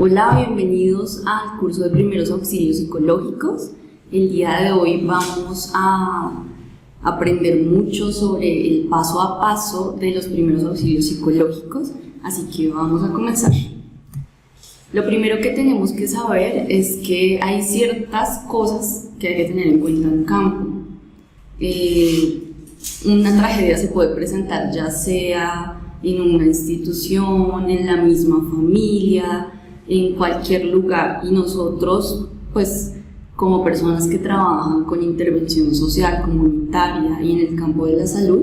Hola, bienvenidos al curso de primeros auxilios psicológicos. El día de hoy vamos a aprender mucho sobre el paso a paso de los primeros auxilios psicológicos, así que vamos a comenzar. Lo primero que tenemos que saber es que hay ciertas cosas que hay que tener en cuenta en campo. Una tragedia se puede presentar ya sea en una institución, en la misma familia, en cualquier lugar, y nosotros, pues, como personas que trabajan con intervención social, comunitaria y en el campo de la salud,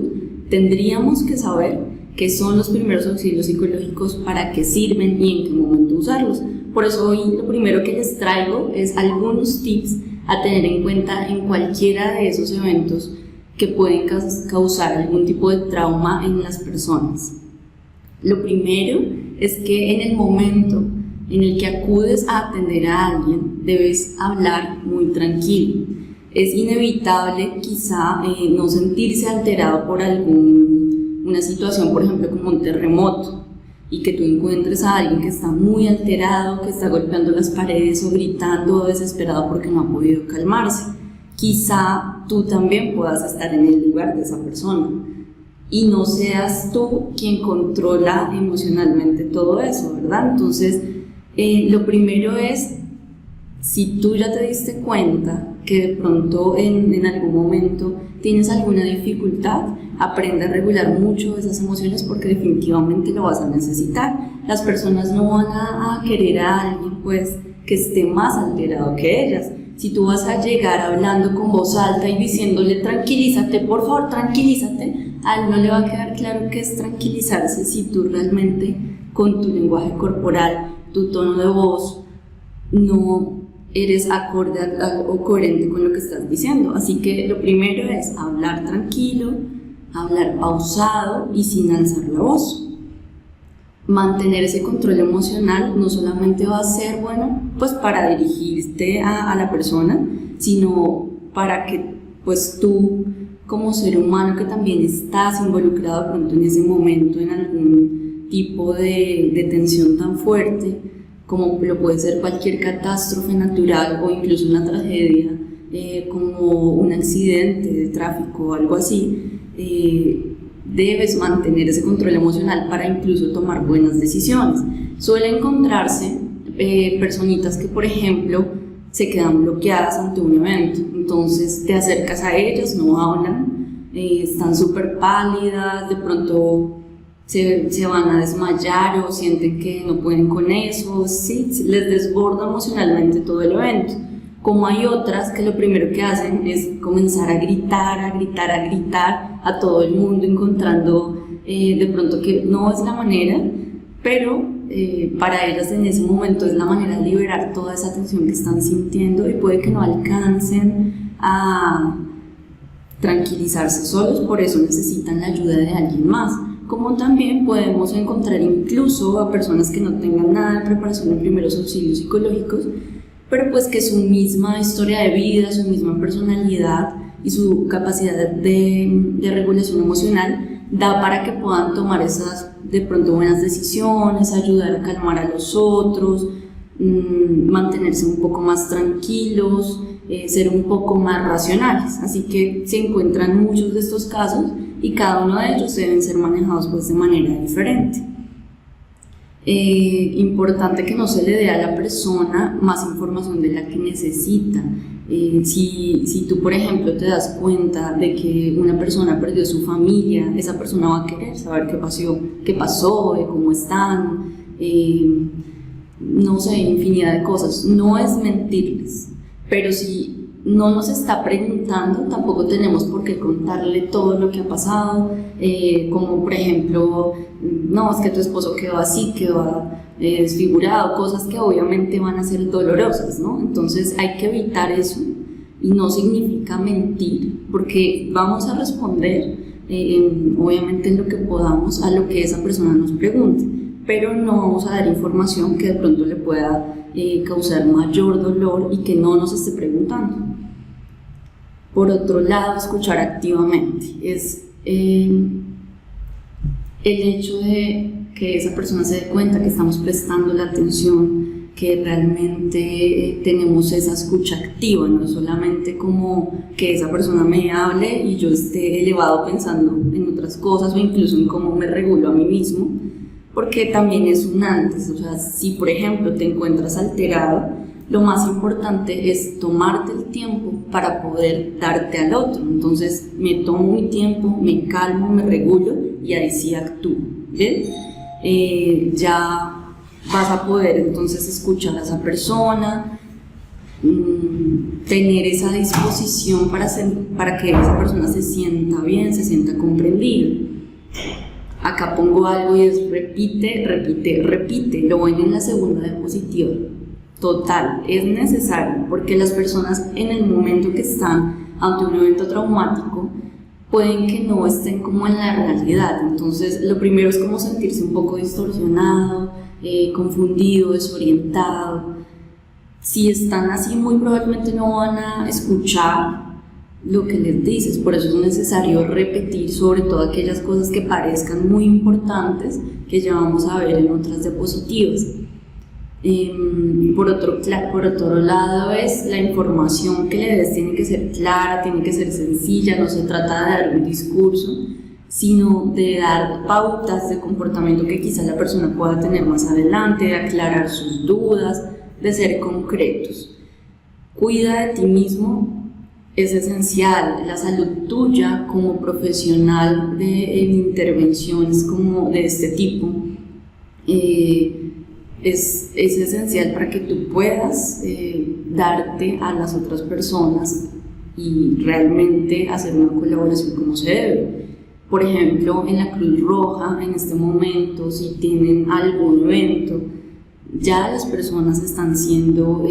tendríamos que saber qué son los primeros auxilios psicológicos, para qué sirven y en qué momento usarlos. Por eso hoy lo primero que les traigo es algunos tips a tener en cuenta en cualquiera de esos eventos que pueden causar algún tipo de trauma en las personas. Lo primero es que en el momento en el que acudes a atender a alguien, debes hablar muy tranquilo. Es inevitable quizá no sentirse alterado por una situación, por ejemplo, como un terremoto, y que tú encuentres a alguien que está muy alterado, que está golpeando las paredes o gritando desesperado porque no ha podido calmarse. Quizá tú también puedas estar en el lugar de esa persona y no seas tú quien controla emocionalmente todo eso, ¿verdad? Entonces, lo primero es, si tú ya te diste cuenta que de pronto en algún momento tienes alguna dificultad, aprende a regular mucho esas emociones, porque definitivamente lo vas a necesitar. Las personas no van a querer a alguien pues que esté más alterado que ellas. Si tú vas a llegar hablando con voz alta y diciéndole tranquilízate, por favor tranquilízate, a él no le va a quedar claro qué es tranquilizarse si tú realmente con tu lenguaje corporal, tu tono de voz, no eres acorde o coherente con lo que estás diciendo. Así que lo primero es hablar tranquilo, hablar pausado y sin alzar la voz. Mantener ese control emocional no solamente va a ser bueno pues para dirigirte a la persona, sino para que pues tú como ser humano que también estás involucrado de pronto en ese momento en algún tipo de tensión tan fuerte como lo puede ser cualquier catástrofe natural o incluso una tragedia, como un accidente de tráfico o algo así, debes mantener ese control emocional para incluso tomar buenas decisiones. Suele encontrarse personitas que, por ejemplo, se quedan bloqueadas ante un evento, entonces te acercas a ellas, no hablan, están súper pálidas, de pronto se van a desmayar o sienten que no pueden con eso, sí, les desborda emocionalmente todo el evento. Como hay otras que lo primero que hacen es comenzar a gritar, a gritar, a gritar a todo el mundo, encontrando de pronto que no es la manera, pero para ellas en ese momento es la manera de liberar toda esa tensión que están sintiendo, y puede que no alcancen a tranquilizarse solos, por eso necesitan la ayuda de alguien más. Como también podemos encontrar incluso a personas que no tengan nada de preparación en primeros auxilios psicológicos, pero pues que su misma historia de vida, su misma personalidad y su capacidad de regulación emocional da para que puedan tomar esas de pronto buenas decisiones, ayudar a calmar a los otros, mantenerse un poco más tranquilos, ser un poco más racionales. Así que se encuentran muchos de estos casos y cada uno de ellos deben ser manejados pues de manera diferente. Importante que no se le dé a la persona más información de la que necesita. Si tú, por ejemplo, te das cuenta de que una persona perdió su familia, esa persona va a querer saber qué pasó, cómo están, no sé, infinidad de cosas. No es mentirles, pero si no nos está preguntando, tampoco tenemos por qué contarle todo lo que ha pasado, como por ejemplo, no, es que tu esposo quedó así, quedó desfigurado, cosas que obviamente van a ser dolorosas, ¿no? Entonces hay que evitar eso, y no significa mentir, porque vamos a responder obviamente en lo que podamos a lo que esa persona nos pregunte, pero no vamos a dar información que de pronto le pueda causar mayor dolor y que no nos esté preguntando. Por otro lado, escuchar activamente es el hecho de que esa persona se dé cuenta que estamos prestando la atención, que realmente tenemos esa escucha activa, no solamente como que esa persona me hable y yo esté elevado pensando en otras cosas o incluso en cómo me regulo a mí mismo, porque también es un antes. O sea, si por ejemplo te encuentras alterado, lo más importante es tomarte el tiempo para poder darte al otro. Entonces me tomo mi tiempo, me calmo, me regulo y ahí sí actúo, ¿bien? Ya vas a poder entonces escuchar a esa persona, tener esa disposición para que esa persona se sienta bien, se sienta comprendida. Acá pongo algo y es repite, repite, repite. Lo ven en la segunda diapositiva. Total, es necesario, porque las personas en el momento que están ante un evento traumático pueden que no estén como en la realidad. Entonces lo primero es como sentirse un poco distorsionado, confundido, desorientado. Si están así, muy probablemente no van a escuchar lo que les dices. Por eso es necesario repetir, sobre todo aquellas cosas que parezcan muy importantes, que ya vamos a ver en otras diapositivas. Por otro lado, es la información que le des tiene que ser clara, tiene que ser sencilla. No se trata de dar un discurso, sino de dar pautas de comportamiento que quizá la persona pueda tener más adelante, de aclarar sus dudas, de ser concretos. Cuida de ti mismo, es esencial. La salud tuya como profesional en intervenciones como de este tipo es esencial para que tú puedas darte a las otras personas y realmente hacer una colaboración como se debe. Por ejemplo, en la Cruz Roja, en este momento, si tienen algún evento, ya las personas están siendo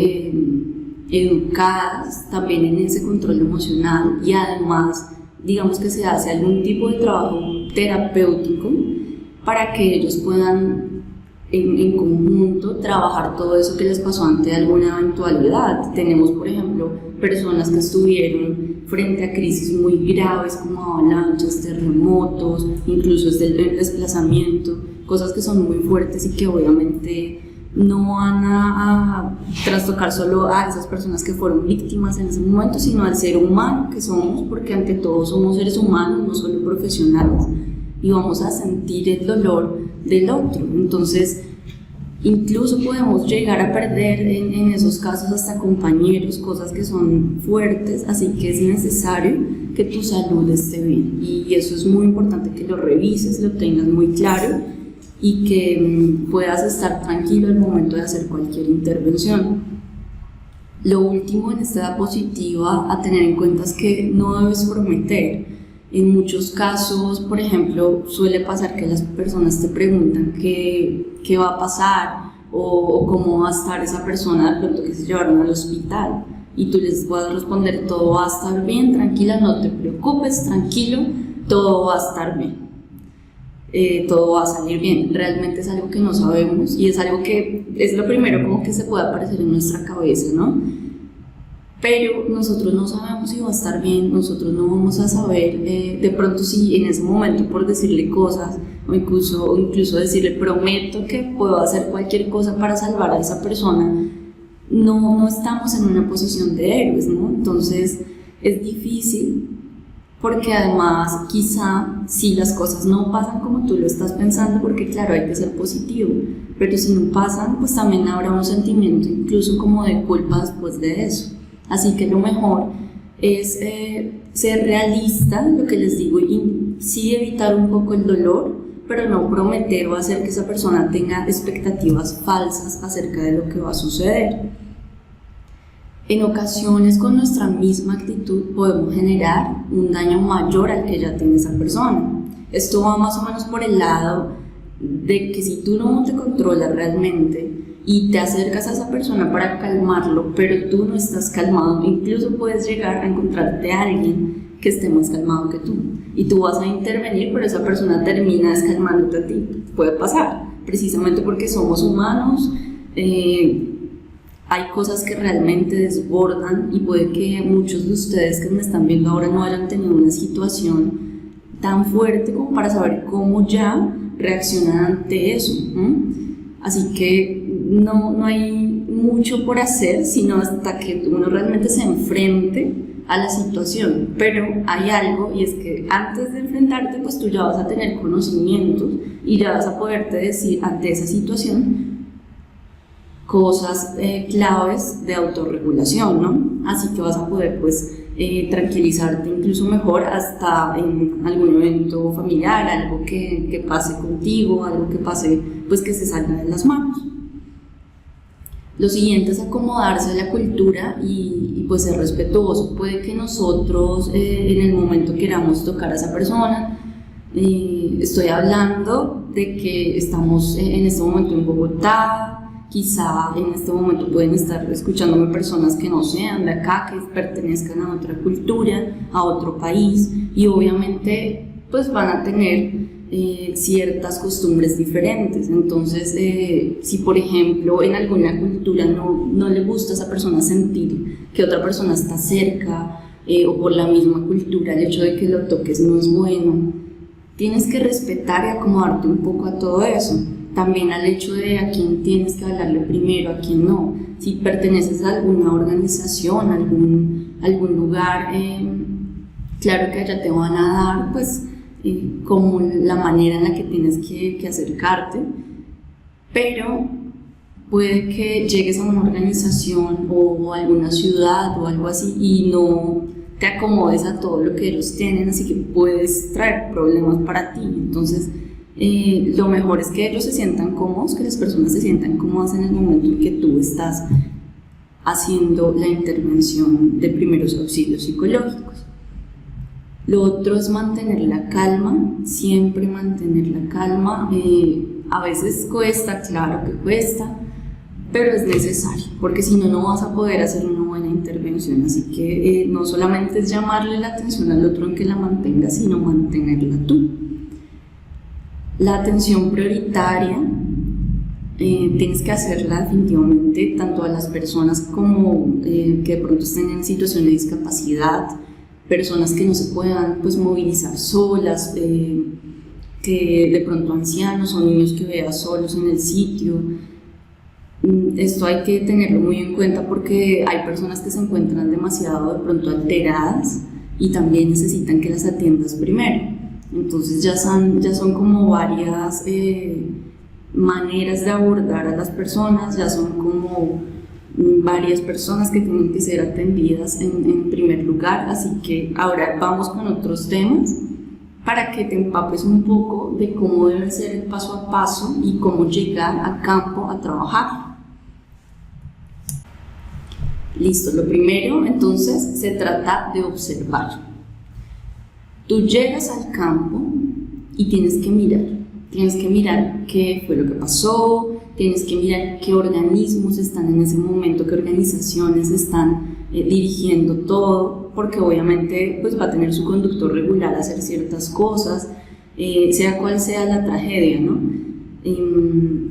educadas también en ese control emocional, y además, digamos que se hace algún tipo de trabajo terapéutico para que ellos puedan en conjunto trabajar todo eso que les pasó ante alguna eventualidad. Tenemos, por ejemplo, personas que estuvieron frente a crisis muy graves como avalanchas, terremotos, incluso el desplazamiento, cosas que son muy fuertes y que obviamente no van a trastocar solo a esas personas que fueron víctimas en ese momento, sino al ser humano que somos, porque ante todo somos seres humanos, no solo profesionales, y vamos a sentir el dolor del otro. Entonces, incluso podemos llegar a perder en esos casos hasta compañeros, cosas que son fuertes, así que es necesario que tu salud esté bien, y eso es muy importante que lo revises, lo tengas muy claro y que puedas estar tranquilo al momento de hacer cualquier intervención. Lo último en esta diapositiva a tener en cuenta es que no debes prometer. En muchos casos, por ejemplo, suele pasar que las personas te preguntan qué va a pasar o cómo va a estar esa persona de pronto que se llevaron al hospital, y tú les puedes responder: todo va a estar bien, tranquila, no te preocupes, tranquilo, todo va a estar bien. Todo va a salir bien. Realmente es algo que no sabemos y es algo que es lo primero como que se puede aparecer en nuestra cabeza, ¿no? Pero nosotros no sabemos si va a estar bien, nosotros no vamos a saber de pronto si en ese momento, por decirle cosas o incluso decirle prometo que puedo hacer cualquier cosa para salvar a esa persona, no estamos en una posición de héroes, ¿no? Entonces es difícil, porque además quizá si las cosas no pasan como tú lo estás pensando, porque claro, hay que ser positivo, pero si no pasan, pues también habrá un sentimiento incluso como de culpa después de eso. Así que lo mejor es ser realista, lo que les digo, y sí evitar un poco el dolor, pero no prometer o hacer que esa persona tenga expectativas falsas acerca de lo que va a suceder. En ocasiones, con nuestra misma actitud podemos generar un daño mayor al que ya tiene esa persona. Esto va más o menos por el lado de que si tú no te controlas realmente y te acercas a esa persona para calmarlo, pero tú no estás calmado, incluso puedes llegar a encontrarte a alguien que esté más calmado que tú, y tú vas a intervenir, pero esa persona termina descalmándote a ti. Puede pasar, precisamente porque somos humanos. Hay cosas que realmente desbordan, y puede que muchos de ustedes que me están viendo ahora no hayan tenido una situación tan fuerte como para saber cómo ya reaccionan ante eso. Así que no hay mucho por hacer, sino hasta que uno realmente se enfrente a la situación. Pero hay algo, y es que antes de enfrentarte, pues tú ya vas a tener conocimientos y ya vas a poderte decir ante esa situación cosas claves de autorregulación, ¿no? Así que vas a poder pues tranquilizarte incluso mejor hasta en algún evento familiar, algo que pase contigo, algo que pase pues que se salga de las manos. Lo siguiente es acomodarse a la cultura y pues ser respetuoso. Puede que nosotros en el momento queramos tocar a esa persona. Estoy hablando de que estamos en este momento en Bogotá. Quizá en este momento pueden estar escuchándome personas que no sean de acá, que pertenezcan a otra cultura, a otro país, y obviamente pues van a tener ciertas costumbres diferentes. Entonces, si por ejemplo en alguna cultura no le gusta a esa persona sentir que otra persona está cerca, o por la misma cultura el hecho de que lo toques no es bueno, tienes que respetar y acomodarte un poco a todo eso. También al hecho de a quién tienes que hablarle primero, a quién no. Si perteneces a alguna organización, algún lugar, claro que allá te van a dar pues como la manera en la que tienes que acercarte, pero puede que llegues a una organización o a alguna ciudad o algo así y no te acomodes a todo lo que ellos tienen, así que puedes traer problemas para ti. Entonces, lo mejor es que ellos se sientan cómodos, que las personas se sientan cómodas en el momento en que tú estás haciendo la intervención de primeros auxilios psicológicos. Lo otro es mantener la calma, siempre mantener la calma. A veces cuesta, claro que cuesta, pero es necesario, porque si no, no vas a poder hacer una buena intervención. Así que no solamente es llamarle la atención al otro en que la mantenga, sino mantenerla tú. La atención prioritaria tienes que hacerla definitivamente tanto a las personas como que de pronto estén en situación de discapacidad, personas que no se puedan pues movilizar solas, que de pronto ancianos o niños que veas solos en el sitio. Esto hay que tenerlo muy en cuenta porque hay personas que se encuentran demasiado de pronto alteradas y también necesitan que las atiendas primero. Entonces ya son como varias maneras de abordar a las personas, ya son como varias personas que tienen que ser atendidas en primer lugar. Así que ahora vamos con otros temas para que te empapes un poco de cómo debe ser el paso a paso y cómo llegar a campo a trabajar. Listo, lo primero entonces se trata de observar. Tú llegas al campo y tienes que mirar qué fue lo que pasó, tienes que mirar qué organismos están en ese momento, qué organizaciones están dirigiendo todo, porque obviamente pues va a tener su conductor regular a hacer ciertas cosas, sea cual sea la tragedia, ¿no?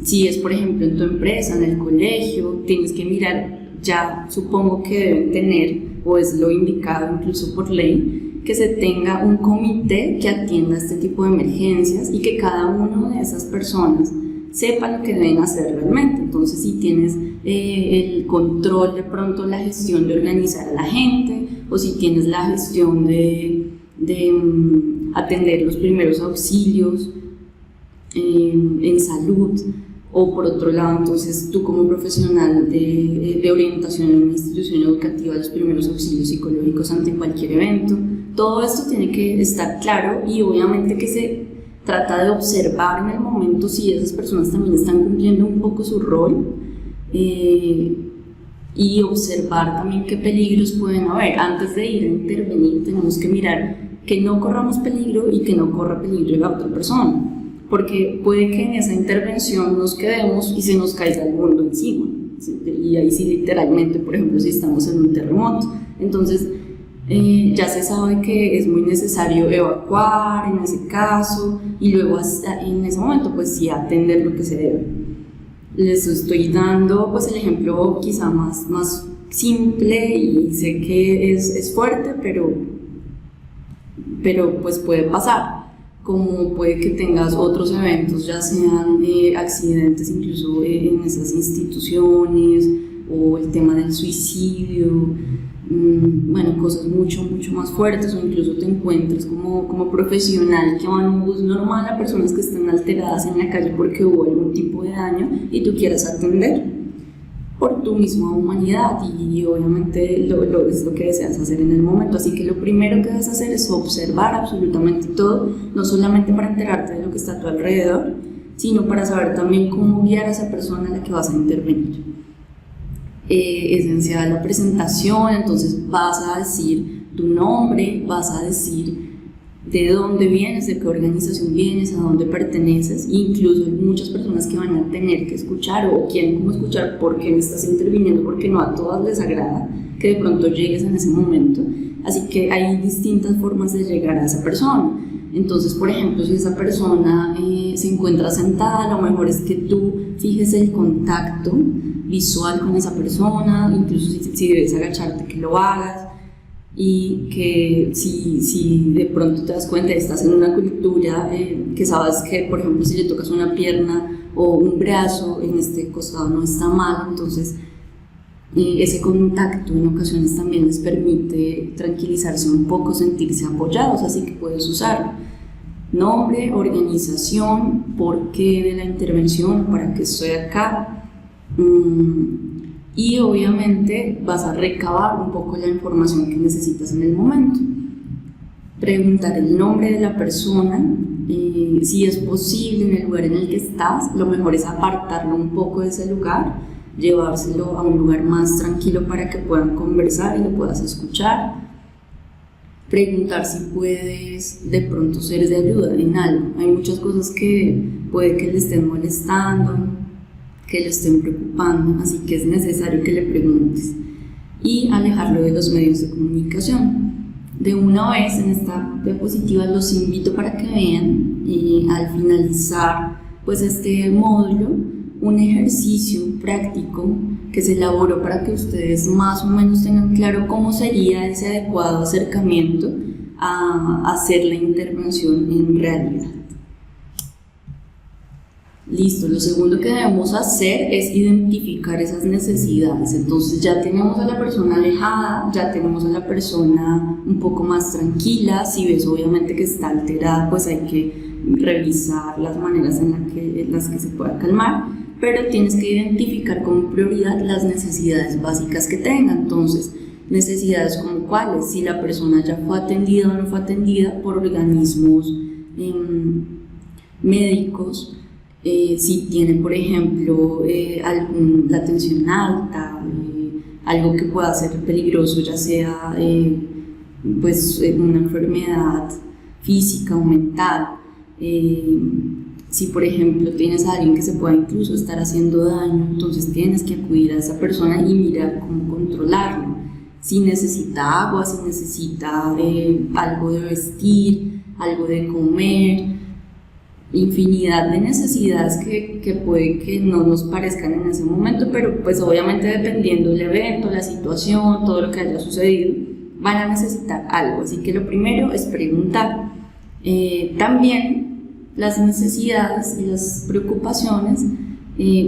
Si es por ejemplo en tu empresa, en el colegio, tienes que mirar, ya supongo que deben tener, o es lo indicado incluso por ley, que se tenga un comité que atienda este tipo de emergencias y que cada una de esas personas sepa lo que deben hacer realmente. Entonces, si tienes el control, de pronto la gestión de organizar a la gente, o si tienes la gestión de atender los primeros auxilios en salud, o por otro lado, entonces tú como profesional de orientación en una institución educativa, los primeros auxilios psicológicos ante cualquier evento. Todo esto tiene que estar claro y obviamente que se trata de observar en el momento si esas personas también están cumpliendo un poco su rol, y observar también qué peligros pueden haber. Antes de ir a intervenir tenemos que mirar que no corramos peligro y que no corra peligro la otra persona, porque puede que en esa intervención nos quedemos y se nos caiga el mundo encima, ¿sí? Y ahí sí literalmente, por ejemplo, si estamos en un terremoto. Entonces ya se sabe que es muy necesario evacuar en ese caso y luego en ese momento pues sí atender lo que se debe. Les estoy dando pues el ejemplo quizá más simple y sé que es fuerte, pero pues puede pasar. Como puede que tengas otros eventos, ya sean accidentes incluso en esas instituciones, o el tema del suicidio, bueno, cosas mucho más fuertes, o incluso te encuentras como profesional que va en un bus normal a personas que están alteradas en la calle porque hubo algún tipo de daño y tú quieras atender por tu misma humanidad y obviamente es lo que deseas hacer en el momento. Así que lo primero que debes hacer es observar absolutamente todo, no solamente para enterarte de lo que está a tu alrededor, sino para saber también cómo guiar a esa persona a la que vas a intervenir. Esencial la presentación, entonces vas a decir tu nombre, vas a decir de dónde vienes, de qué organización vienes, a dónde perteneces. Incluso hay muchas personas que van a tener que escuchar o quieren como escuchar por qué me estás interviniendo, porque no a todas les agrada que de pronto llegues en ese momento. Así que hay distintas formas de llegar a esa persona. Entonces, por ejemplo, si esa persona se encuentra sentada, lo mejor es que tú fijes el contacto visual con esa persona, incluso si debes agacharte, que lo hagas, y que si de pronto te das cuenta y estás en una cultura que sabes que, por ejemplo, si le tocas una pierna o un brazo en este costado no está mal, entonces ese contacto en ocasiones también les permite tranquilizarse un poco, sentirse apoyados, así que puedes usarlo. Nombre, organización, por qué de la intervención, para qué estoy acá. Y obviamente vas a recabar un poco la información que necesitas en el momento. Preguntar el nombre de la persona, si es posible en el lugar en el que estás, lo mejor es apartarlo un poco de ese lugar, llevárselo a un lugar más tranquilo para que puedan conversar y lo puedas escuchar. Preguntar si puedes de pronto ser de ayuda en algo. Hay muchas cosas que puede que le estén molestando, que le estén preocupando, así que es necesario que le preguntes. Y alejarlo de los medios de comunicación. De una vez en esta diapositiva los invito para que vean al finalizar pues este módulo un ejercicio práctico que se elaboró para que ustedes más o menos tengan claro cómo sería ese adecuado acercamiento a hacer la intervención en realidad. Listo, lo segundo que debemos hacer es identificar esas necesidades. Entonces ya tenemos a la persona alejada, ya tenemos a la persona un poco más tranquila. Si ves obviamente que está alterada, pues hay que revisar las maneras en las que se pueda calmar, pero tienes que identificar con prioridad las necesidades básicas que tenga. Entonces, necesidades como cuáles, si la persona ya fue atendida o no fue atendida por organismos médicos, si tiene, por ejemplo, la tensión alta, algo que pueda ser peligroso, ya sea pues, una enfermedad física o mental. Si, por ejemplo, tienes a alguien que se pueda incluso estar haciendo daño, entonces tienes que acudir a esa persona y mirar cómo controlarlo. Si necesita agua, si necesita algo de vestir, algo de comer, infinidad de necesidades que puede que no nos parezcan en ese momento, pero pues obviamente dependiendo del evento, la situación, todo lo que haya sucedido, van a necesitar algo. Así que lo primero es preguntar. También las necesidades y las preocupaciones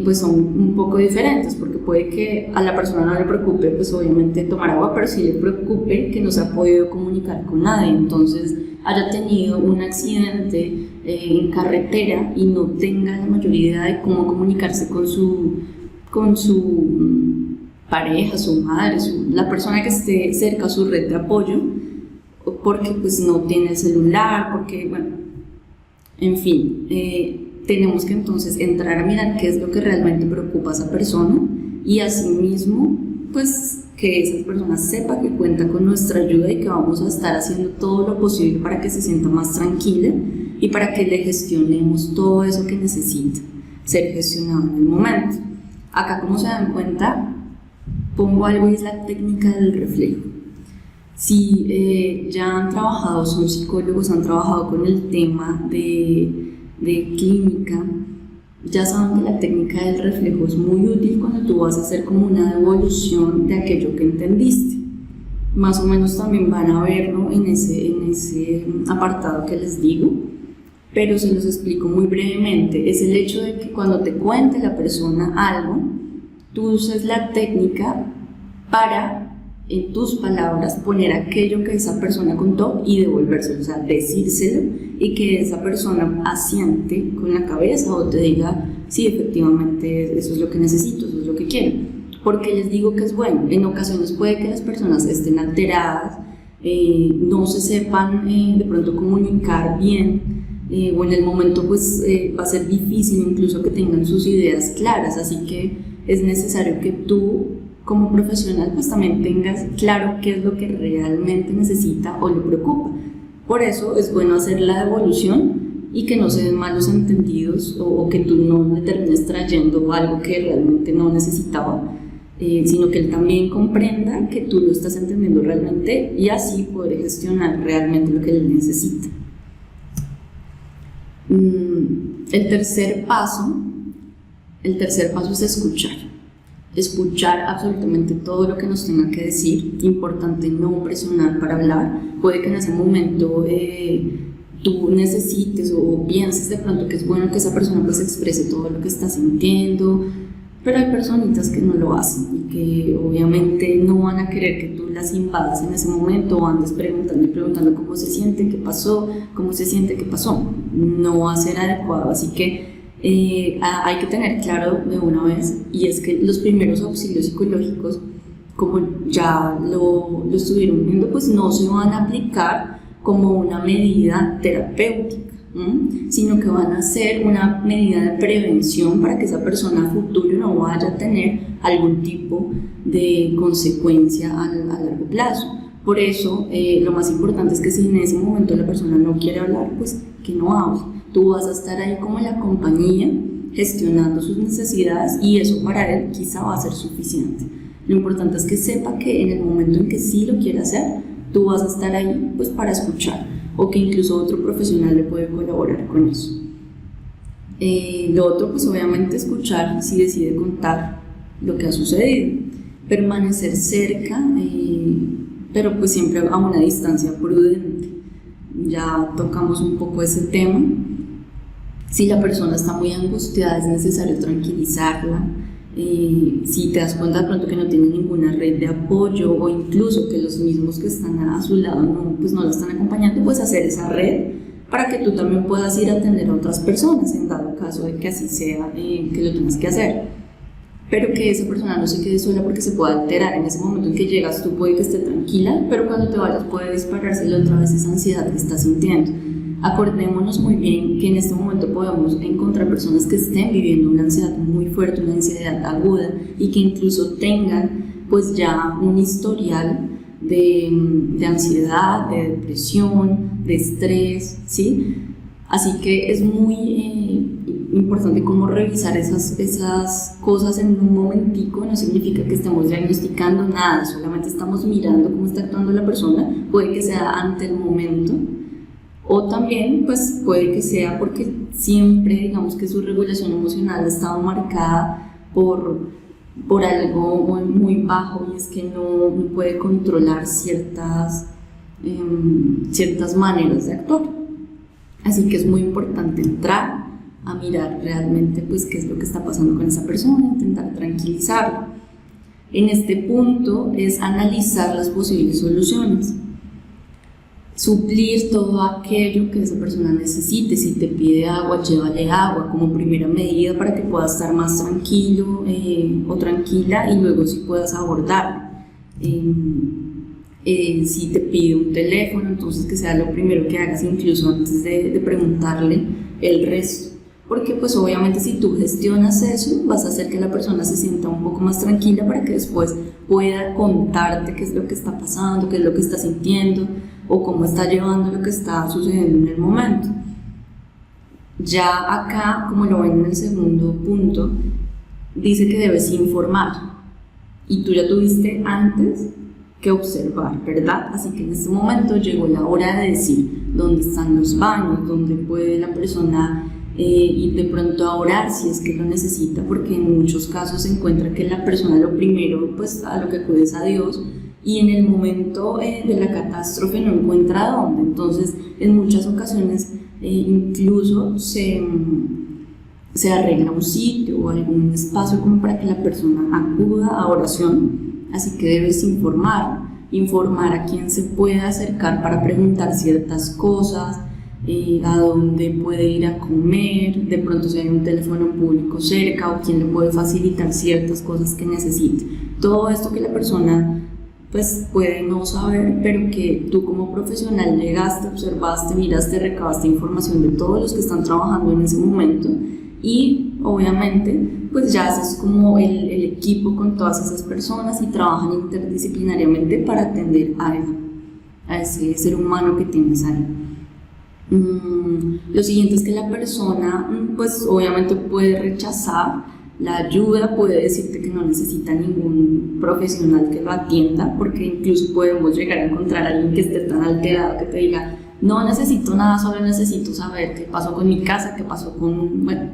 pues son un poco diferentes, porque puede que a la persona no le preocupe pues obviamente tomar agua, pero sí le preocupe que no se ha podido comunicar con nadie, entonces haya tenido un accidente en carretera y no tenga la mayor idea de cómo comunicarse con su pareja, su madre, la persona que esté cerca a su red de apoyo, porque pues no tiene el celular, porque bueno, en fin, tenemos que entonces entrar a mirar qué es lo que realmente preocupa a esa persona y asimismo pues que esa persona sepa que cuenta con nuestra ayuda y que vamos a estar haciendo todo lo posible para que se sienta más tranquila y para que le gestionemos todo eso que necesita ser gestionado en el momento. Acá, como se dan cuenta, pongo algo y es la técnica del reflejo. Si ya han trabajado, son psicólogos, han trabajado con el tema de clínica, ya saben que la técnica del reflejo es muy útil cuando tú vas a hacer como una devolución de aquello que entendiste. Más o menos también van a verlo en ese apartado que les digo, pero se los explico muy brevemente. Es el hecho de que cuando te cuente la persona algo, tú uses la técnica para, en tus palabras, poner aquello que esa persona contó y devolvérselo, o sea, decírselo y que esa persona asiente con la cabeza o te diga, sí, efectivamente, eso es lo que necesito, eso es lo que quiero. Porque les digo que es bueno, en ocasiones puede que las personas estén alteradas, no se sepan de pronto comunicar bien, o en el momento pues va a ser difícil incluso que tengan sus ideas claras, así que es necesario que tú como profesional pues también tengas claro qué es lo que realmente necesita o le preocupa. Por eso es bueno hacer la devolución y que no se den malos entendidos o que tú no le termines trayendo algo que realmente no necesitaba, sino que él también comprenda que tú lo estás entendiendo realmente y así poder gestionar realmente lo que él necesita. El tercer paso es escuchar absolutamente todo lo que nos tenga que decir. Importante no presionar para hablar. Puede que en ese momento tú necesites o pienses de pronto que es bueno que esa persona pues exprese todo lo que está sintiendo, pero hay personitas que no lo hacen y que obviamente no van a querer que tú las invadas en ese momento o andes preguntando y preguntando cómo se siente, qué pasó, cómo se siente, qué pasó. No va a ser adecuado, así que hay que tener claro de una vez, y es que los primeros auxilios psicológicos, como ya lo estuvieron viendo, pues no se van a aplicar como una medida terapéutica, sino que van a ser una medida de prevención para que esa persona a futuro no vaya a tener algún tipo de consecuencia a largo plazo. Por eso, lo más importante es que si en ese momento la persona no quiere hablar, pues que no hable. Tú vas a estar ahí como la compañía, gestionando sus necesidades, y eso para él quizá va a ser suficiente. Lo importante es que sepa que en el momento en que sí lo quiere hacer, tú vas a estar ahí pues para escuchar, o que incluso otro profesional le puede colaborar con eso. Lo otro, pues obviamente escuchar si decide contar lo que ha sucedido, permanecer cerca, pero pues siempre a una distancia prudente. Ya tocamos un poco ese tema. Si la persona está muy angustiada, es necesario tranquilizarla. Si te das cuenta de pronto que no tiene ninguna red de apoyo, o incluso que los mismos que están a su lado no la están acompañando, pues hacer esa red para que tú también puedas ir a atender a otras personas en dado caso de que así sea, que lo tengas que hacer. Pero que esa persona no se quede sola porque se pueda alterar. En ese momento en que llegas tú puede que esté tranquila, pero cuando te vayas puede disparársele otra vez esa ansiedad que está sintiendo. Acordémonos muy bien que en este momento podemos encontrar personas que estén viviendo una ansiedad muy fuerte, una ansiedad aguda, y que incluso tengan pues ya un historial de ansiedad, de depresión, de estrés, ¿sí? Así que es muy importante como revisar esas cosas en un momentico. No significa que estemos diagnosticando nada, solamente estamos mirando cómo está actuando la persona. Puede que sea ante el momento, o también pues puede que sea porque siempre, digamos que su regulación emocional ha estado marcada por algo muy bajo, y es que no puede controlar ciertas maneras de actuar. Así que es muy importante entrar a mirar realmente pues qué es lo que está pasando con esa persona, intentar tranquilizarla. En este punto es analizar las posibles soluciones, suplir todo aquello que esa persona necesite. Si te pide agua, llévale agua como primera medida para que puedas estar más tranquilo o tranquila, y luego sí puedas abordarlo. Si te pide un teléfono, entonces que sea lo primero que hagas, incluso antes de preguntarle el resto, porque pues obviamente si tú gestionas eso vas a hacer que la persona se sienta un poco más tranquila para que después pueda contarte qué es lo que está pasando, qué es lo que está sintiendo o cómo está llevando lo que está sucediendo en el momento. Ya acá, como lo ven en el segundo punto, dice que debes informar, y tú ya tuviste antes que observar, ¿verdad? Así que en este momento llegó la hora de decir dónde están los baños, dónde puede la persona ir de pronto a orar si es que lo necesita, porque en muchos casos se encuentra que la persona lo primero pues a lo que acude es a Dios, y en el momento de la catástrofe no encuentra dónde. Entonces en muchas ocasiones incluso se se arregla un sitio o algún espacio como para que la persona acuda a oración, así que debes informar a quién se puede acercar para preguntar ciertas cosas, a dónde puede ir a comer, de pronto si hay un teléfono público cerca o quién le puede facilitar ciertas cosas que necesite. Todo esto que la persona pues puede no saber, pero que tú como profesional llegaste, observaste, miraste, recabaste información de todos los que están trabajando en ese momento y obviamente pues ya haces como el equipo con todas esas personas y trabajan interdisciplinariamente para atender a ese ser humano que tienes ahí. Lo siguiente es que la persona pues obviamente puede rechazar la ayuda, puede decirte que no necesita ningún profesional que lo atienda, porque incluso podemos llegar a encontrar a alguien que esté tan alterado que te diga no necesito nada, solo necesito saber qué pasó con mi casa, qué pasó con... bueno,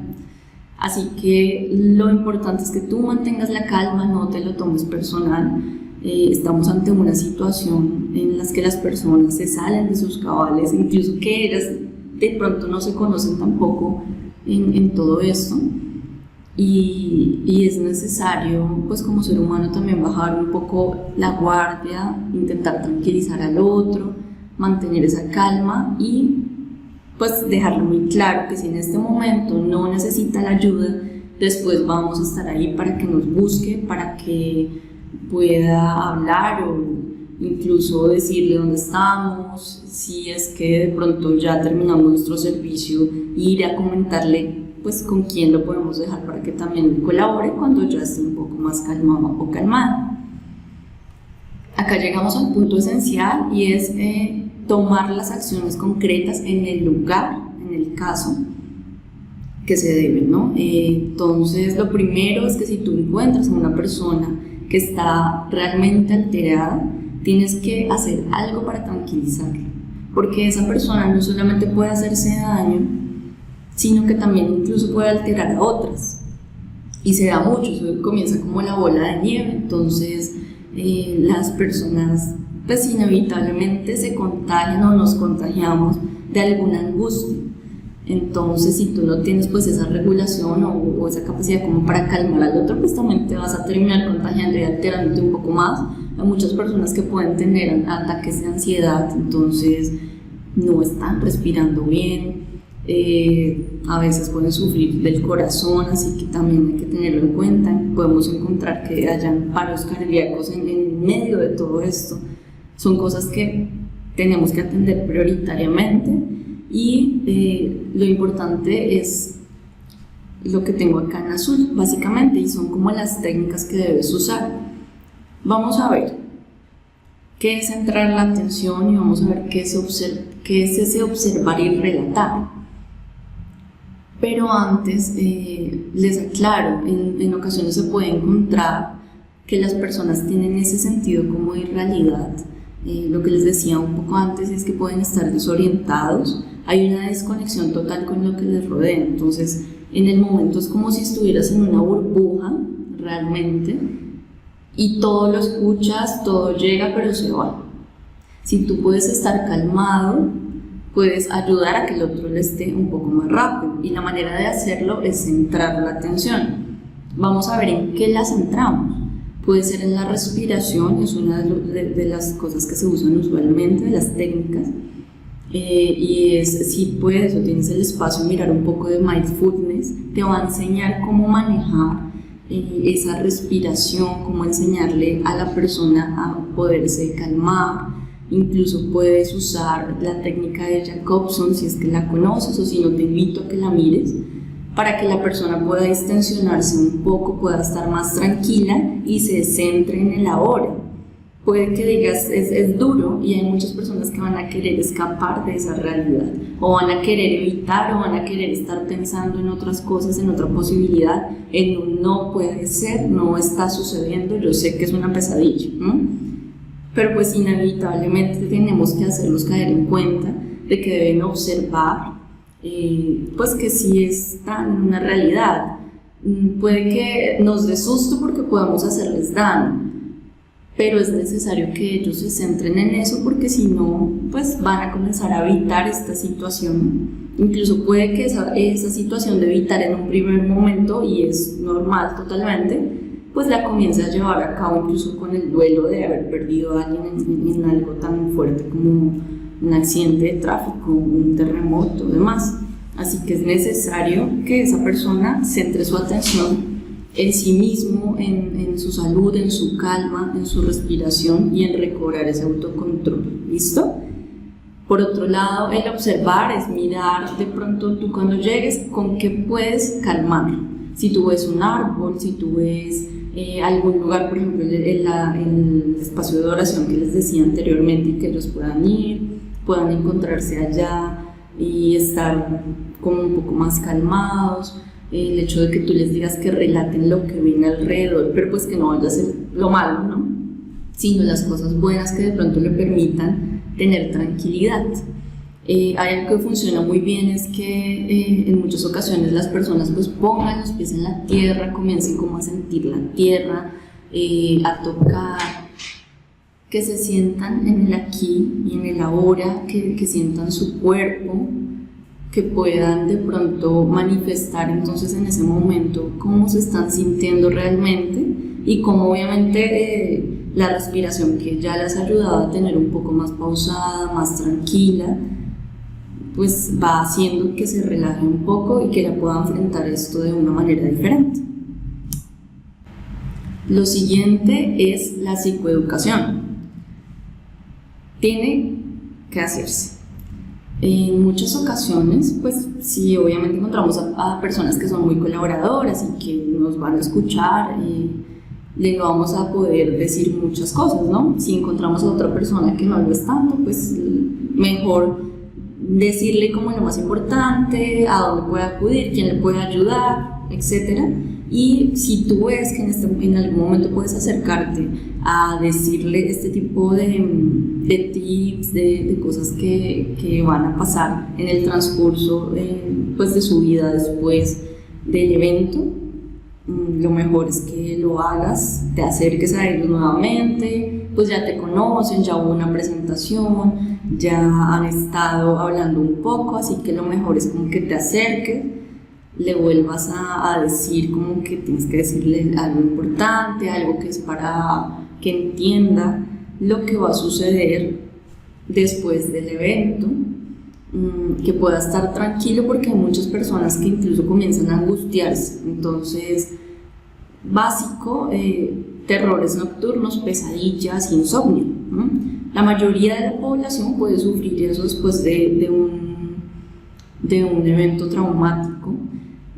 así que lo importante es que tú mantengas la calma, no te lo tomes personal. Estamos ante una situación en la que las personas se salen de sus cabales, incluso que ellas de pronto no se conocen tampoco en todo esto. Y es necesario, pues como ser humano, también bajar un poco la guardia, intentar tranquilizar al otro, mantener esa calma y pues dejarle muy claro que si en este momento no necesita la ayuda, después vamos a estar ahí para que nos busque, para que pueda hablar o incluso decirle dónde estamos, si es que de pronto ya terminamos nuestro servicio, ir a comentarle pues con quién lo podemos dejar para que también colabore cuando ya esté un poco más calmado o calmada. Acá llegamos al punto esencial y es tomar las acciones concretas en el lugar, en el caso que se deben, ¿no? Entonces lo primero es que si tú encuentras a una persona que está realmente alterada, tienes que hacer algo para tranquilizarla, porque esa persona no solamente puede hacerse daño, sino que también incluso puede alterar a otras y se da mucho, eso comienza como la bola de nieve. Entonces las personas pues inevitablemente se contagian o nos contagiamos de alguna angustia. Entonces si tú no tienes pues esa regulación o esa capacidad como para calmar al otro, pues también te vas a terminar contagiando y alterándote un poco más. Hay muchas personas que pueden tener ataques de ansiedad, entonces no están respirando bien, a veces pueden sufrir del corazón, así que también hay que tenerlo en cuenta. Podemos encontrar que hayan paros cardíacos en medio de todo esto. Son cosas que tenemos que atender prioritariamente y lo importante es lo que tengo acá en azul básicamente, y son como las técnicas que debes usar. Vamos a ver qué es centrar la atención y vamos a ver qué es ese observar y relatar. Pero antes les aclaro, en ocasiones se puede encontrar que las personas tienen ese sentido como de irrealidad. Lo que les decía un poco antes es que pueden estar desorientados, hay una desconexión total con lo que les rodea. Entonces en el momento es como si estuvieras en una burbuja realmente y todo lo escuchas, todo llega pero se va. Si tú puedes estar calmado, puedes ayudar a que el otro le esté un poco más rápido, y la manera de hacerlo es centrar la atención. Vamos a ver en qué la centramos. Puede ser en la respiración, es una de las cosas que se usan usualmente, de las técnicas, y es, si puedes o tienes el espacio, mirar un poco de mindfulness, te va a enseñar cómo manejar esa respiración, cómo enseñarle a la persona a poderse calmar. Incluso puedes usar la técnica de Jacobson si es que la conoces, o si no te invito a que la mires, para que la persona pueda distensionarse un poco, pueda estar más tranquila y se centre en el ahora. Puede que digas, es duro, y hay muchas personas que van a querer escapar de esa realidad, o van a querer evitar, o van a querer estar pensando en otras cosas, en otra posibilidad, en un no puede ser, no está sucediendo, yo sé que es una pesadilla, ¿no? Pero pues inevitablemente tenemos que hacerlos caer en cuenta de que deben observar pues que sí están en una realidad. Puede que nos dé susto porque podemos hacerles daño, pero es necesario que ellos se centren en eso porque si no, pues van a comenzar a evitar esta situación. Incluso puede que esa situación de evitar en un primer momento, y es normal totalmente, pues la comience a llevar a cabo incluso con el duelo de haber perdido a alguien en algo tan fuerte como un accidente de tráfico, un terremoto, demás. Así que es necesario que esa persona centre su atención en sí mismo, en su salud, en su calma, en su respiración y en recobrar ese autocontrol. ¿Listo? Por otro lado, el observar es mirar de pronto tú cuando llegues con qué puedes calmar. Si tú ves un árbol, si tú ves algún lugar, por ejemplo, el espacio de oración que les decía anteriormente, y que ellos puedan ir, puedan encontrarse allá y estar como un poco más calmados. El hecho de que tú les digas que relaten lo que ven alrededor, pero pues que no vaya a ser lo malo, ¿no? Sino las cosas buenas que de pronto le permitan tener tranquilidad. Hay algo que funciona muy bien, es que en muchas ocasiones las personas pues pongan los pies en la tierra, comiencen como a sentir la tierra, a tocar, que se sientan en el aquí y en el ahora, que sientan su cuerpo, que puedan de pronto manifestar entonces en ese momento cómo se están sintiendo realmente y cómo obviamente la respiración, que ya les ha ayudado a tener un poco más pausada, más tranquila, pues va haciendo que se relaje un poco y que ya puedan enfrentar esto de una manera diferente. Lo siguiente es la psicoeducación. Tiene que hacerse. En muchas ocasiones, pues sí, obviamente encontramos a personas que son muy colaboradoras y que nos van a escuchar, le vamos a poder decir muchas cosas, ¿no? Si encontramos a otra persona que no lo es tanto, pues mejor decirle como lo más importante, a dónde puede acudir, quién le puede ayudar, etc. Y si tú ves que en algún momento puedes acercarte a decirle este tipo de tips, de cosas que van a pasar en el transcurso pues de su vida después del evento, lo mejor es que lo hagas, te acerques a ellos nuevamente, pues ya te conocen, ya hubo una presentación, ya han estado hablando un poco, así que lo mejor es como que te acerques, le vuelvas a decir como que tienes que decirle algo importante, algo que es para que entienda lo que va a suceder después del evento, que pueda estar tranquilo, porque hay muchas personas que incluso comienzan a angustiarse. Entonces, básico, terrores nocturnos, pesadillas, insomnio, ¿no? La mayoría de la población puede sufrir eso después de un evento traumático,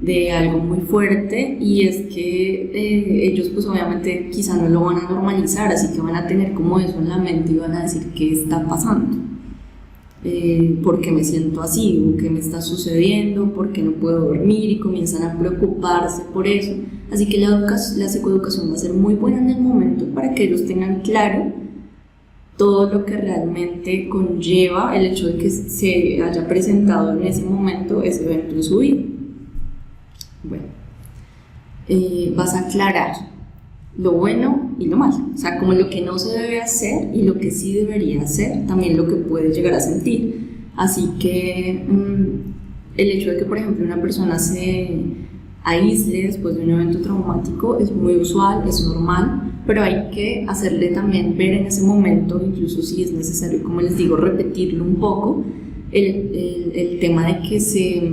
de algo muy fuerte, y es que ellos pues obviamente quizá no lo van a normalizar, así que van a tener como eso en la mente y van a decir qué está pasando, por qué me siento así, o qué me está sucediendo, por qué no puedo dormir, y comienzan a preocuparse por eso. Así que la psicoeducación va a ser muy buena en el momento para que ellos tengan claro todo lo que realmente conlleva el hecho de que se haya presentado en ese momento ese evento en su vida. Bueno, vas a aclarar lo bueno y lo malo, o sea, como lo que no se debe hacer y lo que sí debería hacer, también lo que puedes llegar a sentir. Así que el hecho de que, por ejemplo, una persona se aísle después de un evento traumático es muy usual, es normal, pero hay que hacerle también ver en ese momento, incluso si es necesario, como les digo, repetirlo un poco, el tema de que se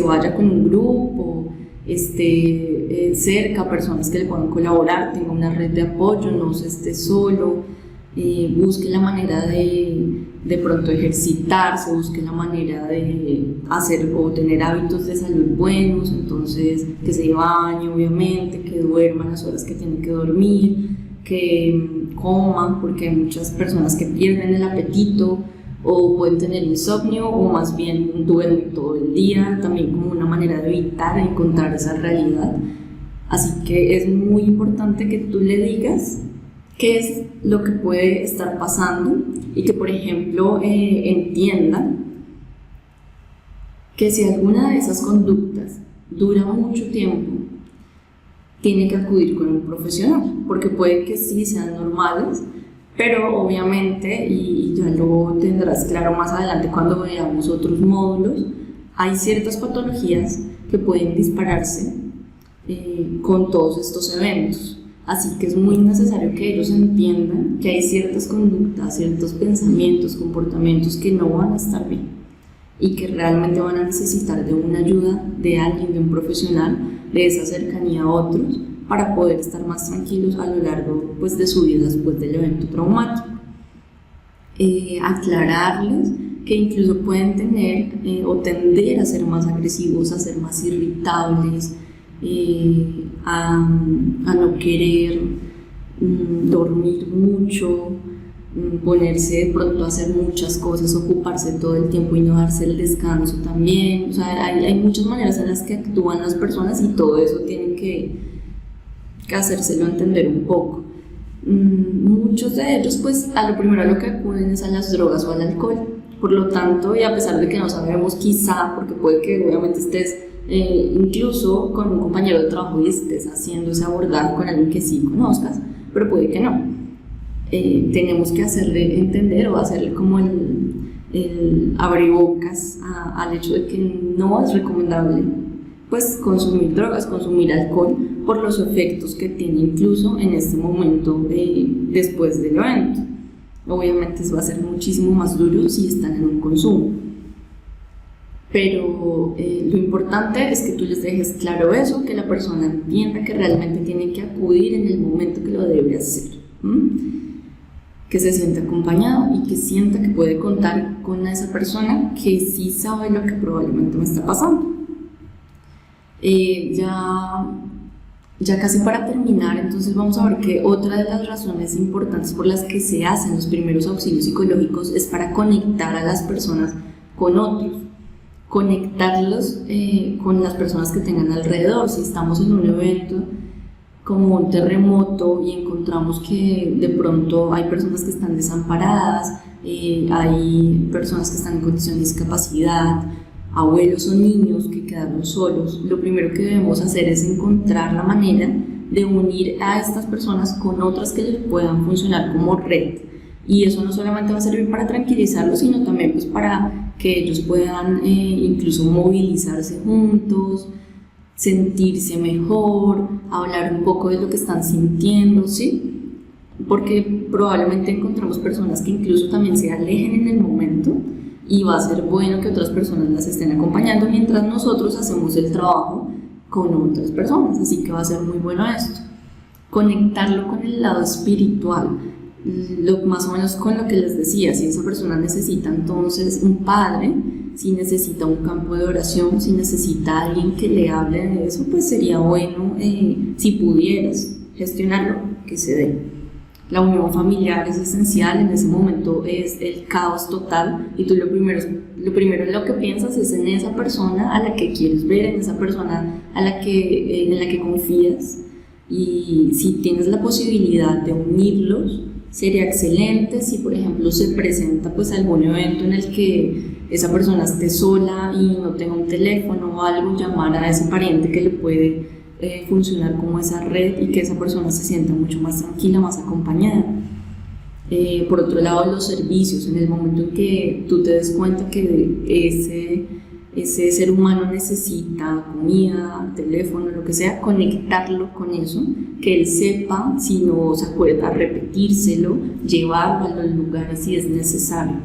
vaya con un grupo, esté cerca, personas que le puedan colaborar, tenga una red de apoyo, no se esté solo, busque la manera de pronto ejercitarse, busque la manera de hacer o tener hábitos de salud buenos, entonces que se bañe obviamente, que duerma las horas que tiene que dormir, que coma, porque hay muchas personas que pierden el apetito o pueden tener insomnio, o más bien duermen todo el día, también como una manera de evitar encontrar esa realidad. Así que es muy importante que tú le digas qué es lo que puede estar pasando, y que, por ejemplo, entiendan que si alguna de esas conductas dura mucho tiempo, tiene que acudir con un profesional, porque puede que sí sean normales, pero obviamente, y ya lo tendrás claro más adelante cuando veamos otros módulos, hay ciertas patologías que pueden dispararse con todos estos eventos. Así que es muy necesario que ellos entiendan que hay ciertas conductas, ciertos pensamientos, comportamientos que no van a estar bien y que realmente van a necesitar de una ayuda de alguien, de un profesional, de esa cercanía a otros, para poder estar más tranquilos a lo largo pues, de su vida después del evento traumático. Aclararles que incluso pueden tener o tender a ser más agresivos, a ser más irritables, a no querer dormir mucho, ponerse de pronto a hacer muchas cosas, ocuparse todo el tiempo y no darse el descanso también. O sea, hay muchas maneras en las que actúan las personas y todo eso tienen que hacérselo entender un poco. Muchos de ellos pues a lo primero a lo que acuden es a las drogas o al alcohol. Por lo tanto, y a pesar de que no sabemos quizá, porque puede que obviamente estés incluso con un compañero de trabajo y estés haciendo ese abordaje con alguien que sí conozcas, pero puede que no. Tenemos que hacerle entender o hacerle como el abrebocas al hecho de que no es recomendable pues consumir drogas, consumir alcohol por los efectos que tiene incluso en este momento después del evento. Obviamente va a ser muchísimo más duro si están en un consumo. Pero lo importante es que tú les dejes claro eso, que la persona entienda que realmente tiene que acudir en el momento que lo debe hacer. Que se sienta acompañado y que sienta que puede contar con esa persona que sí sabe lo que probablemente me está pasando. Ya casi para terminar, entonces vamos a ver que otra de las razones importantes por las que se hacen los primeros auxilios psicológicos es para conectar a las personas con otros, conectarlos con las personas que tengan alrededor. Si estamos en un evento como un terremoto y encontramos que de pronto hay personas que están desamparadas, hay personas que están en condición de discapacidad, abuelos o niños que quedaron solos, lo primero que debemos hacer es encontrar la manera de unir a estas personas con otras que les puedan funcionar como red. Y eso no solamente va a servir para tranquilizarlos, sino también pues para que ellos puedan incluso movilizarse juntos, sentirse mejor, hablar un poco de lo que están sintiendo, ¿sí? Porque probablemente encontramos personas que incluso también se alejen en el momento y va a ser bueno que otras personas las estén acompañando mientras nosotros hacemos el trabajo con otras personas, así que va a ser muy bueno esto. Conectarlo con el lado espiritual, más o menos con lo que les decía, si esa persona necesita entonces un padre, si necesita un campo de oración, si necesita alguien que le hable de eso, pues sería bueno si pudieras gestionarlo, que se dé. La unión familiar es esencial, en ese momento es el caos total y tú lo primero en lo que piensas es en esa persona a la que quieres ver, en esa persona en la que confías, y si tienes la posibilidad de unirlos sería excelente. Si por ejemplo se presenta pues algún evento en el que esa persona esté sola y no tenga un teléfono o algo, llamar a ese pariente que le puede funcionar como esa red y que esa persona se sienta mucho más tranquila, más acompañada. Por otro lado, los servicios, en el momento en que tú te des cuenta que ese ser humano necesita comida, teléfono, lo que sea, conectarlo con eso, que él sepa, si no se acuerda, repetírselo, llevarlo a los lugares si es necesario.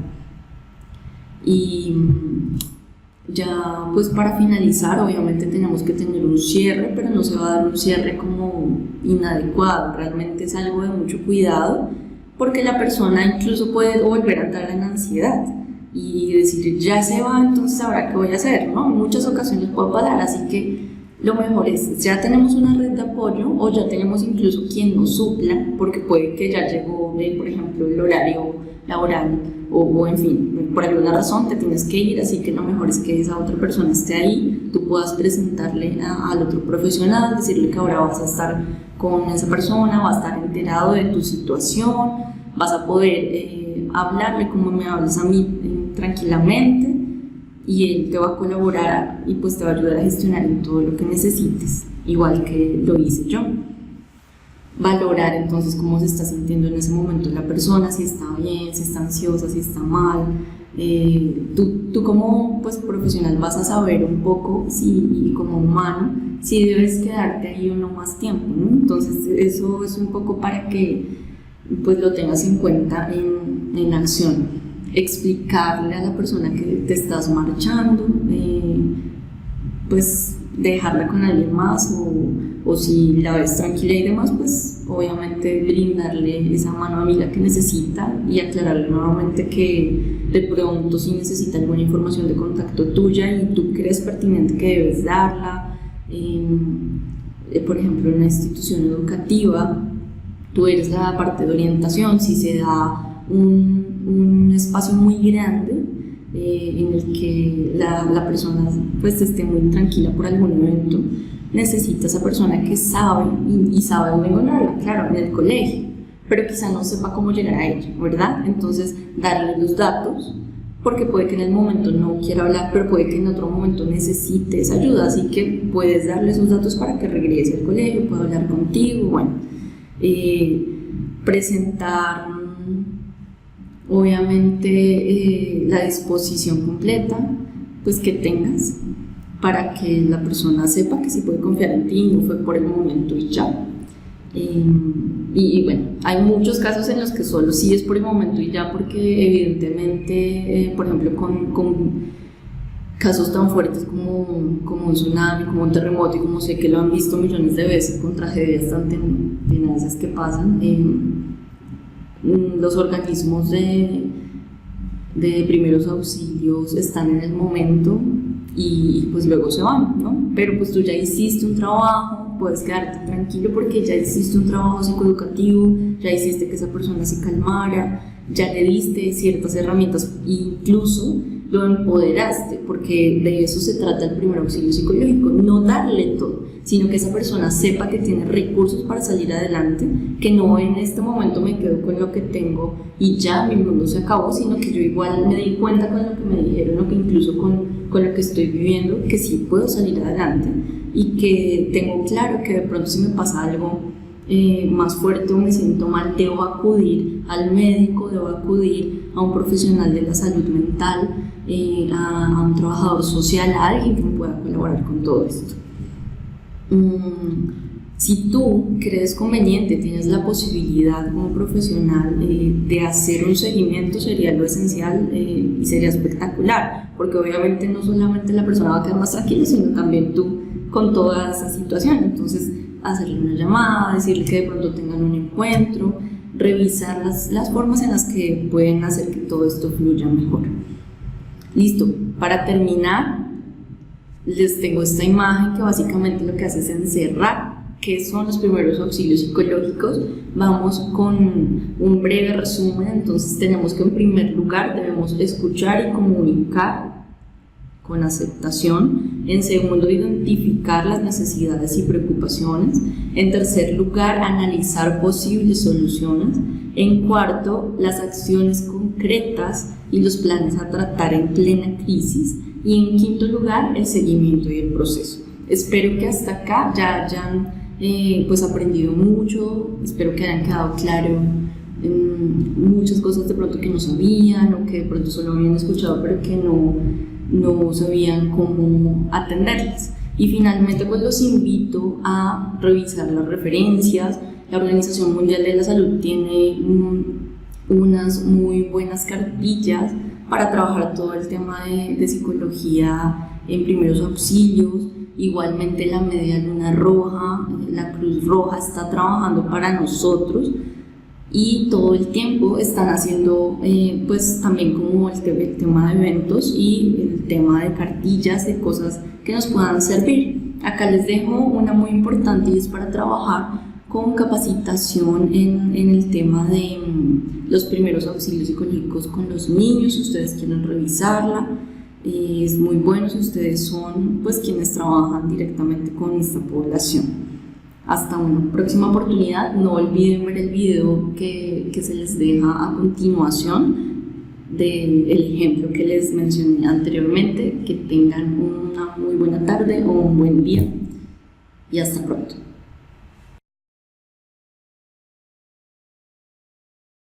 Y ya pues para finalizar, obviamente tenemos que tener un cierre, pero no se va a dar un cierre como inadecuado, realmente es algo de mucho cuidado, porque la persona incluso puede volver a entrar en ansiedad y decir, ya se va, entonces ahora qué voy a hacer, ¿no? En muchas ocasiones puede pasar, así que lo mejor es, ya tenemos una red de apoyo o ya tenemos incluso quien nos supla, porque puede que ya llegó, por ejemplo, el horario laboral o en fin, por alguna razón te tienes que ir, así que lo mejor es que esa otra persona esté ahí, tú puedas presentarle al otro profesional, decirle que ahora vas a estar con esa persona, va a estar enterado de tu situación, vas a poder hablarle como me hablas a mí tranquilamente, y él te va a colaborar y pues te va a ayudar a gestionar en todo lo que necesites. igual que lo hice yo. Valorar entonces cómo se está sintiendo en ese momento la persona, si está bien, si está ansiosa, si está mal. Tú como pues, profesional vas a saber un poco, y como humano, si debes quedarte ahí o no más tiempo, ¿no? Entonces eso es un poco para que pues, lo tengas en cuenta en acción. Explicarle a la persona que te estás marchando, pues dejarla con alguien más, o si la ves tranquila y demás, pues obviamente brindarle esa mano amiga que necesita y aclararle nuevamente que de pronto si necesita alguna información de contacto tuya y tú crees pertinente que debes darla. Por ejemplo, en una institución educativa, tú eres la parte de orientación. Si se da un espacio muy grande en el que la persona pues esté muy tranquila por algún evento, necesita esa persona que sabe y sabe dónde encontrarla, claro, en el colegio, pero quizá no sepa cómo llegar a ella, ¿verdad? Entonces, darle los datos, porque puede que en el momento no quiera hablar, pero puede que en otro momento necesite esa ayuda, así que puedes darle esos datos para que regrese al colegio, pueda hablar contigo, bueno, presentar obviamente la disposición completa pues que tengas para que la persona sepa que sí puede confiar en ti, no fue por el momento y ya. Y bueno, hay muchos casos en los que solo sí es por el momento y ya, porque evidentemente, por ejemplo, con casos tan fuertes como un tsunami, como un terremoto, y como sé que lo han visto millones de veces con tragedias tan tenaces que pasan, los organismos de primeros auxilios están en el momento y pues luego se van, ¿no? Pero pues tú ya hiciste un trabajo, puedes quedarte tranquilo porque ya hiciste un trabajo psicoeducativo, ya hiciste que esa persona se calmara, ya le diste ciertas herramientas, incluso lo empoderaste, porque de eso se trata el primer auxilio psicológico, no darle todo, sino que esa persona sepa que tiene recursos para salir adelante, que no en este momento me quedo con lo que tengo y ya mi mundo se acabó, sino que yo igual me di cuenta con lo que me dijeron, o que incluso con lo que estoy viviendo, que sí puedo salir adelante y que tengo claro que de pronto si me pasa algo más fuerte o me siento mal, debo acudir al médico, debo acudir a un profesional de la salud mental, a un trabajador social, a alguien que me pueda colaborar con todo esto. Si tú crees conveniente, tienes la posibilidad como profesional de hacer un seguimiento, sería lo esencial y sería espectacular, porque obviamente no solamente la persona va a quedar más tranquila, sino también tú con toda esa situación. Entonces, hacerle una llamada, decirle que de pronto tengan un encuentro, revisar las formas en las que pueden hacer que todo esto fluya mejor. Listo, para terminar, les tengo esta imagen que básicamente lo que hace es encerrar qué son los primeros auxilios psicológicos. Vamos con un breve resumen. Entonces tenemos que en primer lugar debemos escuchar y comunicar con aceptación. En segundo, identificar las necesidades y preocupaciones. En tercer lugar, analizar posibles soluciones. En cuarto, las acciones concretas y los planes a tratar en plena crisis. Y en quinto lugar, el seguimiento y el proceso. Espero que hasta acá ya hayan pues aprendido mucho, espero que hayan quedado claro muchas cosas de pronto que no sabían, o que de pronto solo habían escuchado pero que no sabían cómo atenderlas. Y finalmente pues los invito a revisar las referencias. La Organización Mundial de la Salud tiene unas muy buenas cartillas para trabajar todo el tema de psicología en primeros auxilios. Igualmente la Media Luna Roja, la Cruz Roja está trabajando para nosotros y todo el tiempo están haciendo pues también como el tema de eventos y el tema de cartillas, de cosas que nos puedan servir. Acá les dejo una muy importante y es para trabajar con capacitación en el tema de los primeros auxilios psicológicos con los niños. Si ustedes quieren revisarla, es muy bueno si ustedes son pues quienes trabajan directamente con esta población. Hasta una próxima oportunidad. No olviden ver el video que se les deja a continuación del ejemplo que les mencioné anteriormente. Que tengan una muy buena tarde o un buen día y hasta pronto.